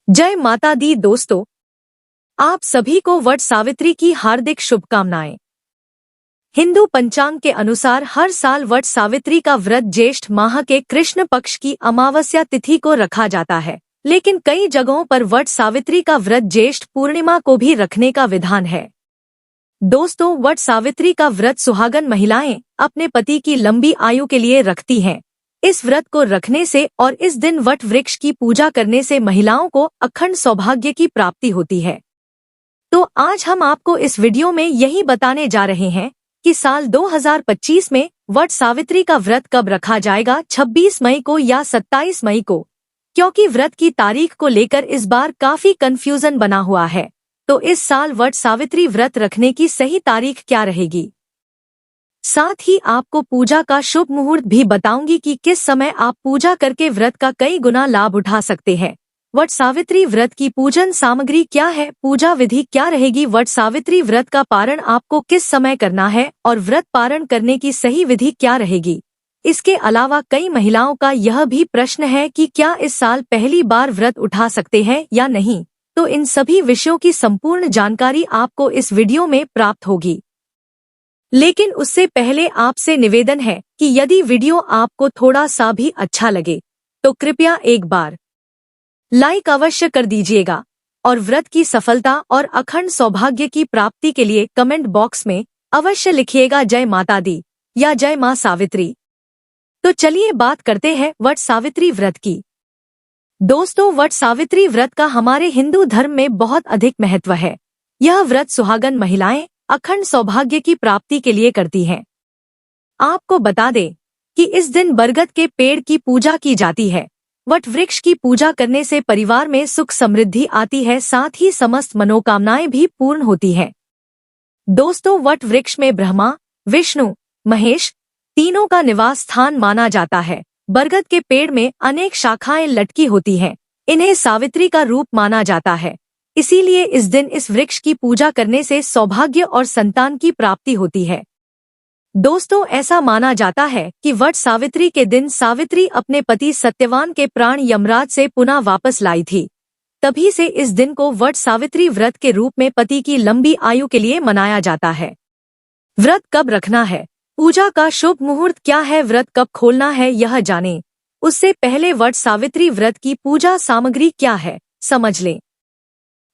जय माता दी दोस्तों, आप सभी को वट सावित्री की हार्दिक शुभकामनाएं। हिंदू पंचांग के अनुसार हर साल वट सावित्री का व्रत ज्येष्ठ माह के कृष्ण पक्ष की अमावस्या तिथि को रखा जाता है, लेकिन कई जगहों पर वट सावित्री का व्रत ज्येष्ठ पूर्णिमा को भी रखने का विधान है। दोस्तों, वट सावित्री का व्रत सुहागन महिलाएं अपने पति की लंबी आयु के लिए रखती हैं। इस व्रत को रखने से और इस दिन वट वृक्ष की पूजा करने से महिलाओं को अखंड सौभाग्य की प्राप्ति होती है। तो आज हम आपको इस वीडियो में यही बताने जा रहे हैं कि साल 2025 में वट सावित्री का व्रत कब रखा जाएगा, 26 मई को या 27 मई को, क्योंकि व्रत की तारीख को लेकर इस बार काफी कंफ्यूजन बना हुआ है। तो इस साल वट सावित्री व्रत रखने की सही तारीख क्या रहेगी, साथ ही आपको पूजा का शुभ मुहूर्त भी बताऊंगी कि किस समय आप पूजा करके व्रत का कई गुना लाभ उठा सकते हैं। वट सावित्री व्रत की पूजन सामग्री क्या है, पूजा विधि क्या रहेगी, वट सावित्री व्रत का पारण आपको किस समय करना है और व्रत पारण करने की सही विधि क्या रहेगी। इसके अलावा कई महिलाओं का यह भी प्रश्न है कि क्या इस साल पहली बार व्रत उठा सकते हैं या नहीं। तो इन सभी विषयों की संपूर्ण जानकारी आपको इस वीडियो में प्राप्त होगी। लेकिन उससे पहले आपसे निवेदन है कि यदि वीडियो आपको थोड़ा सा भी अच्छा लगे तो कृपया एक बार लाइक अवश्य कर दीजिएगा और व्रत की सफलता और अखंड सौभाग्य की प्राप्ति के लिए कमेंट बॉक्स में अवश्य लिखिएगा जय माता दी या जय मां सावित्री। तो चलिए बात करते हैं वट सावित्री व्रत की। दोस्तों, वट सावित्री व्रत का हमारे हिंदू धर्म में बहुत अधिक महत्व है। यह व्रत सुहागन महिलाएं अखंड सौभाग्य की प्राप्ति के लिए करती हैं। आपको बता दें कि इस दिन बरगद के पेड़ की पूजा की जाती है। वट वृक्ष की पूजा करने से परिवार में सुख समृद्धि आती है, साथ ही समस्त मनोकामनाएं भी पूर्ण होती हैं। दोस्तों, वट वृक्ष में ब्रह्मा, विष्णु, महेश तीनों का निवास स्थान माना जाता है। बरगद के पेड़ में अनेक शाखाएं लटकी होती हैं। इन्हें सावित्री का रूप माना जाता है, इसीलिए इस दिन इस वृक्ष की पूजा करने से सौभाग्य और संतान की प्राप्ति होती है। दोस्तों, ऐसा माना जाता है कि वट सावित्री के दिन सावित्री अपने पति सत्यवान के प्राण यमराज से पुनः वापस लाई थी। तभी से इस दिन को वट सावित्री व्रत के रूप में पति की लंबी आयु के लिए मनाया जाता है। व्रत कब रखना है, पूजा का शुभ मुहूर्त क्या है, व्रत कब खोलना है, यह जानें। उससे पहले वट सावित्री व्रत की पूजा सामग्री क्या है, समझ लें।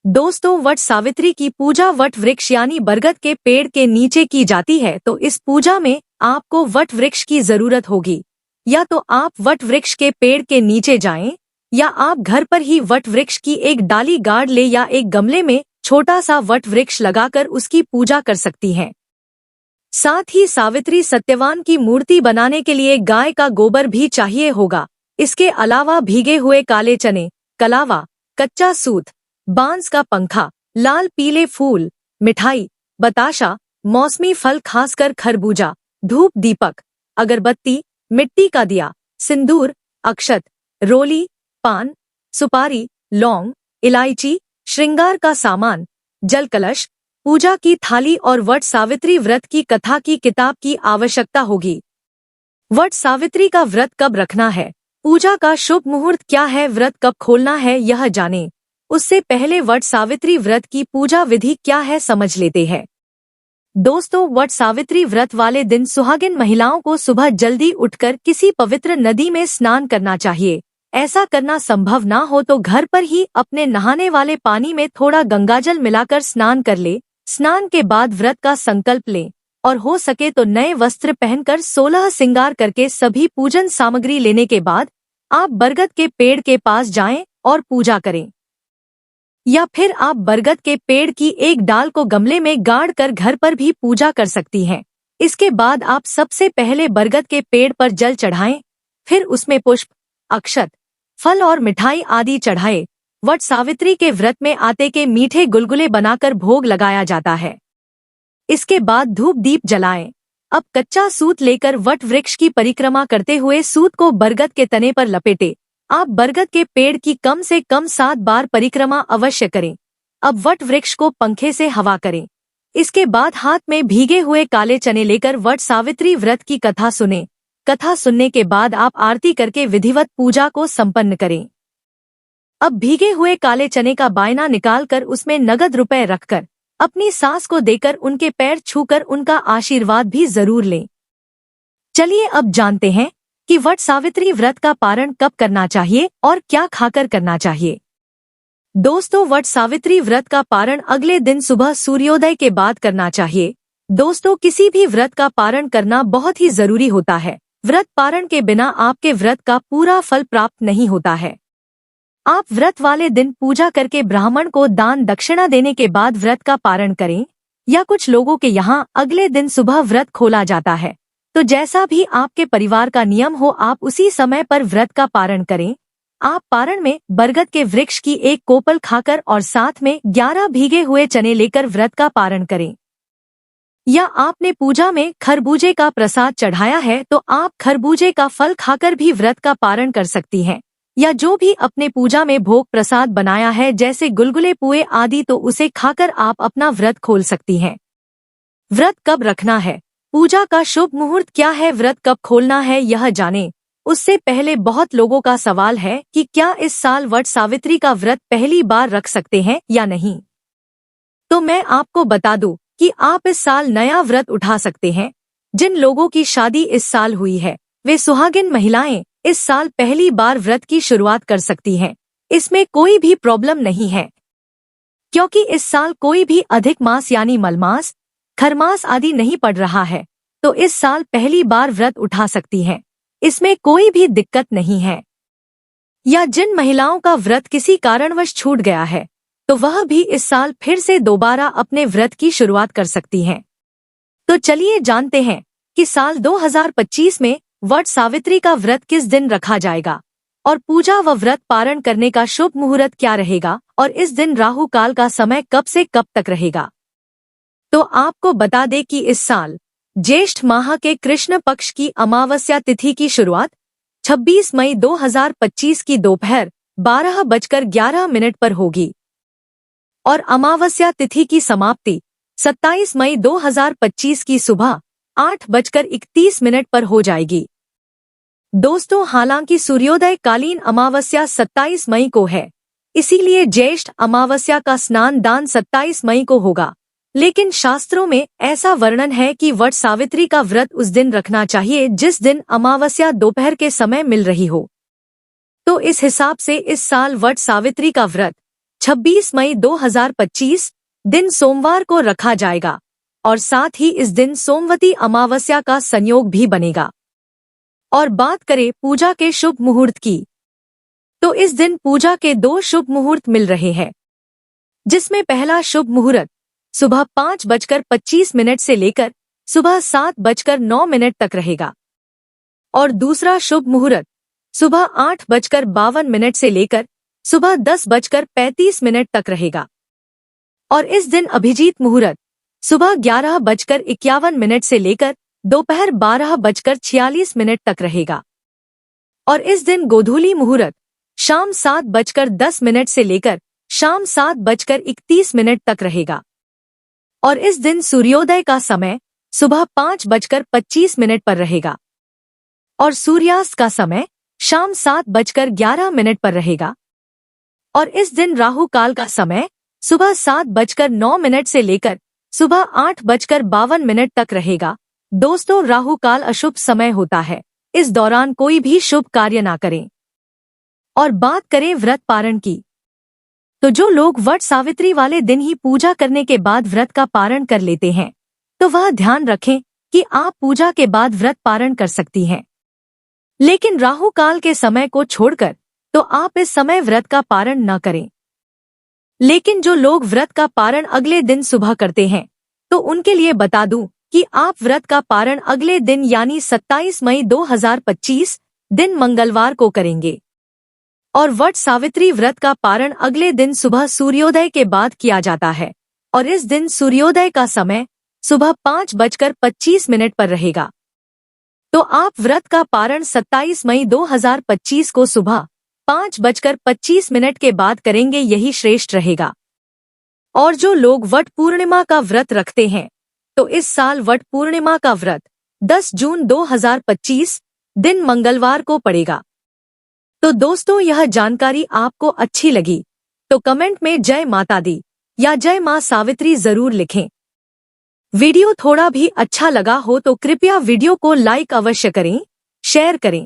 दोस्तों, वट सावित्री की पूजा वट वृक्ष यानी बरगद के पेड़ के नीचे की जाती है। तो इस पूजा में आपको वट वृक्ष की जरूरत होगी। या तो आप वट वृक्ष के पेड़ के नीचे जाएं, या आप घर पर ही वट वृक्ष की एक डाली गाड़ ले या एक गमले में छोटा सा वट वृक्ष लगाकर उसकी पूजा कर सकती हैं। साथ ही सावित्री सत्यवान की मूर्ति बनाने के लिए गाय का गोबर भी चाहिए होगा। इसके अलावा भीगे हुए काले चने, कलावा, कच्चा सूत, बांस का पंखा, लाल पीले फूल, मिठाई, बताशा, मौसमी फल खासकर खरबूजा, धूप दीपक, अगरबत्ती, मिट्टी का दिया, सिंदूर, अक्षत, रोली, पान, सुपारी, लौंग, इलायची, श्रृंगार का सामान, जल कलश, पूजा की थाली और वट सावित्री व्रत की कथा की किताब की आवश्यकता होगी। वट सावित्री का व्रत कब रखना है, पूजा का शुभ मुहूर्त क्या है, व्रत कब खोलना है, यह जानें। उससे पहले वट सावित्री व्रत की पूजा विधि क्या है, समझ लेते हैं। दोस्तों, वट सावित्री व्रत वाले दिन सुहागिन महिलाओं को सुबह जल्दी उठकर किसी पवित्र नदी में स्नान करना चाहिए। ऐसा करना संभव ना हो तो घर पर ही अपने नहाने वाले पानी में थोड़ा गंगाजल मिलाकर स्नान कर ले। स्नान के बाद व्रत का संकल्प लें और हो सके तो नए वस्त्र पहनकर 16 श्रृंगार करके सभी पूजन सामग्री लेने के बाद आप बरगद के पेड़ के पास जाएं और पूजा करें। या फिर आप बरगद के पेड़ की एक डाल को गमले में गाड़ कर घर पर भी पूजा कर सकती हैं। इसके बाद आप सबसे पहले बरगद के पेड़ पर जल चढ़ाएं, फिर उसमें पुष्प, अक्षत, फल और मिठाई आदि चढ़ाएं। वट सावित्री के व्रत में आटे के मीठे गुलगुले बनाकर भोग लगाया जाता है। इसके बाद धूप दीप जलाएं। अब कच्चा सूत लेकर वट वृक्ष की परिक्रमा करते हुए सूत को बरगद के तने पर लपेटें। आप बरगद के पेड़ की कम से कम 7 बार परिक्रमा अवश्य करें। अब वट वृक्ष को पंखे से हवा करें। इसके बाद हाथ में भीगे हुए काले चने लेकर वट सावित्री व्रत की कथा सुनें। कथा सुनने के बाद आप आरती करके विधिवत पूजा को संपन्न करें। अब भीगे हुए काले चने का बायना निकालकर उसमें नगद रुपए रखकर अपनी सास को देकर उनके पैर छूकर उनका आशीर्वाद भी जरूर लें। चलिए अब जानते हैं कि वट सावित्री व्रत का पारण कब करना चाहिए और क्या खाकर करना चाहिए। दोस्तों, वट सावित्री व्रत का पारण अगले दिन सुबह सूर्योदय के बाद करना चाहिए। दोस्तों, किसी भी व्रत का पारण करना बहुत ही जरूरी होता है। व्रत पारण के बिना आपके व्रत का पूरा फल प्राप्त नहीं होता है। आप व्रत वाले दिन पूजा करके ब्राह्मण को दान दक्षिणा देने के बाद व्रत का पारण करें, या कुछ लोगों के यहाँ अगले दिन सुबह व्रत खोला जाता है। तो जैसा भी आपके परिवार का नियम हो, आप उसी समय पर व्रत का पारण करें। आप पारण में बरगद के वृक्ष की एक कोपल खाकर और साथ में 11 भीगे हुए चने लेकर व्रत का पारण करें। या आपने पूजा में खरबूजे का प्रसाद चढ़ाया है तो आप खरबूजे का फल खाकर भी व्रत का पारण कर सकती हैं। या जो भी अपने पूजा में भोग प्रसाद बनाया है जैसे गुलगुले पुए आदि, तो उसे खाकर आप अपना व्रत खोल सकती हैं। व्रत कब रखना है, पूजा का शुभ मुहूर्त क्या है, व्रत कब खोलना है, यह जानें। उससे पहले बहुत लोगों का सवाल है कि क्या इस साल वट सावित्री का व्रत पहली बार रख सकते हैं या नहीं। तो मैं आपको बता दूं कि आप इस साल नया व्रत उठा सकते हैं। जिन लोगों की शादी इस साल हुई है वे सुहागिन महिलाएं इस साल पहली बार व्रत की शुरुआत कर सकती हैं। इसमें कोई भी प्रॉब्लम नहीं है, क्योंकि इस साल कोई भी अधिक मास यानी मलमास, खरमास आदि नहीं पड़ रहा है। तो इस साल पहली बार व्रत उठा सकती हैं, इसमें कोई भी दिक्कत नहीं है। या जिन महिलाओं का व्रत किसी कारणवश छूट गया है तो वह भी इस साल फिर से दोबारा अपने व्रत की शुरुआत कर सकती हैं। तो चलिए जानते हैं कि साल 2025 में वट सावित्री का व्रत किस दिन रखा जाएगा और पूजा व व्रत पारण करने का शुभ मुहूर्त क्या रहेगा और इस दिन राहु काल का समय कब से कब तक रहेगा। तो आपको बता दें कि इस साल ज्येष्ठ माह के कृष्ण पक्ष की अमावस्या तिथि की शुरुआत 26 मई 2025 की दोपहर 12:11 पर होगी और अमावस्या तिथि की समाप्ति 27 मई 2025 की सुबह 8:31 पर हो जाएगी। दोस्तों, हालांकि सूर्योदय कालीन अमावस्या 27 मई को है, इसीलिए ज्येष्ठ अमावस्या का स्नान दान 27 मई को होगा। लेकिन शास्त्रों में ऐसा वर्णन है कि वट सावित्री का व्रत उस दिन रखना चाहिए जिस दिन अमावस्या दोपहर के समय मिल रही हो। तो इस हिसाब से इस साल वट सावित्री का व्रत 26 मई 2025 दिन सोमवार को रखा जाएगा और साथ ही इस दिन सोमवती अमावस्या का संयोग भी बनेगा। और बात करें पूजा के शुभ मुहूर्त की, तो इस दिन पूजा के 2 शुभ मुहूर्त मिल रहे हैं, जिसमें पहला शुभ मुहूर्त सुबह 5:25 से लेकर सुबह 7:09 तक रहेगा और दूसरा शुभ मुहूर्त सुबह 8:52 से लेकर सुबह 10:35 तक रहेगा। और इस दिन अभिजीत मुहूर्त सुबह 11:51 से लेकर दोपहर 12:46 तक रहेगा और इस दिन गोधूली मुहूर्त शाम 7:10 से लेकर शाम 7:31 तक रहेगा और इस दिन सूर्योदय का समय सुबह 5:25 पर रहेगा और सूर्यास्त का समय शाम 7:11 पर रहेगा और इस दिन राहु काल का समय सुबह 7:09 से लेकर सुबह 8:52 तक रहेगा। दोस्तों, राहु काल अशुभ समय होता है, इस दौरान कोई भी शुभ कार्य ना करें। और बात करें व्रत पारण की, तो जो लोग वट सावित्री वाले दिन ही पूजा करने के बाद व्रत का पारण कर लेते हैं तो वह ध्यान रखें कि आप पूजा के बाद व्रत पारण कर सकती हैं, लेकिन राहु काल के समय को छोड़कर तो आप इस समय व्रत का पारण न करें। लेकिन जो लोग व्रत का पारण अगले दिन सुबह करते हैं तो उनके लिए बता दूं कि आप व्रत का पारण अगले दिन यानी 27 मई 2025 दिन मंगलवार को करेंगे और वट सावित्री व्रत का पारण अगले दिन सुबह सूर्योदय के बाद किया जाता है और इस दिन सूर्योदय का समय सुबह 5:25 पर रहेगा। तो आप व्रत का पारण 27 मई 2025 को सुबह 5:25 के बाद करेंगे, यही श्रेष्ठ रहेगा। और जो लोग वट पूर्णिमा का व्रत रखते हैं तो इस साल वट पूर्णिमा का व्रत 10 जून 2025 दिन मंगलवार को पड़ेगा तो दोस्तों, यह जानकारी आपको अच्छी लगी तो कमेंट में जय माता दी या जय मां सावित्री जरूर लिखें। वीडियो थोड़ा भी अच्छा लगा हो तो कृपया वीडियो को लाइक अवश्य करें, शेयर करें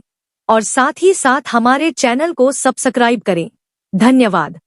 और साथ ही साथ हमारे चैनल को सब्सक्राइब करें। धन्यवाद।